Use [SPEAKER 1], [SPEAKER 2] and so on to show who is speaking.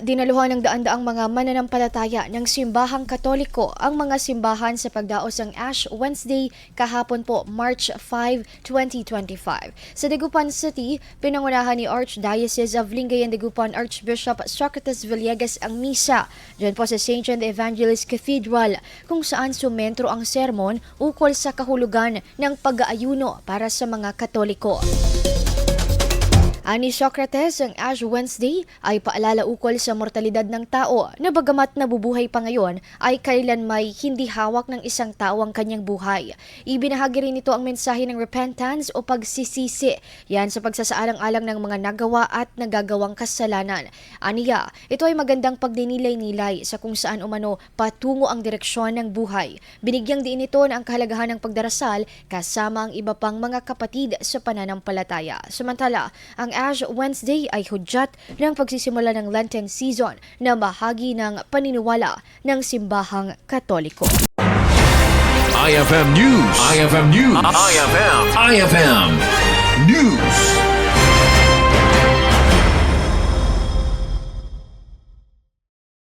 [SPEAKER 1] Dinaluhan ng daan-daang mga mananampalataya ng simbahang Katoliko ang mga simbahan sa pagdaos ng Ash Wednesday kahapon po March 5, 2025. Sa Dagupan City, pinangunahan ni Archdiocese of Lingayen Dagupan Archbishop Socrates Villegas ang misa diyan po sa St. John the Evangelist Cathedral kung saan sumentro ang sermon ukol sa kahulugan ng pag-aayuno para sa mga Katoliko. Ani Socrates, ang Ash Wednesday ay paalala ukol sa mortalidad ng tao na bagamat nabubuhay pa ngayon ay kailan may hindi hawak ng isang tao ang kanyang buhay. Ibinahagi rin ito ang mensahe ng repentance o pagsisisi, yan sa pagsasaalang-alang ng mga nagawa at nagagawang kasalanan. Aniya, ito ay magandang pagdinilay-nilay sa kung saan umano patungo ang direksyon ng buhay. Binigyang diin ito na ang kahalagahan ng pagdarasal kasama ang iba pang mga kapatid sa pananampalataya. Samantala, ang Ash Wednesday ay hudyat ng pagsisimula ng Lenten season na bahagi ng paniniwala ng simbahang Katoliko.
[SPEAKER 2] IFM News. IFM News. IFM News.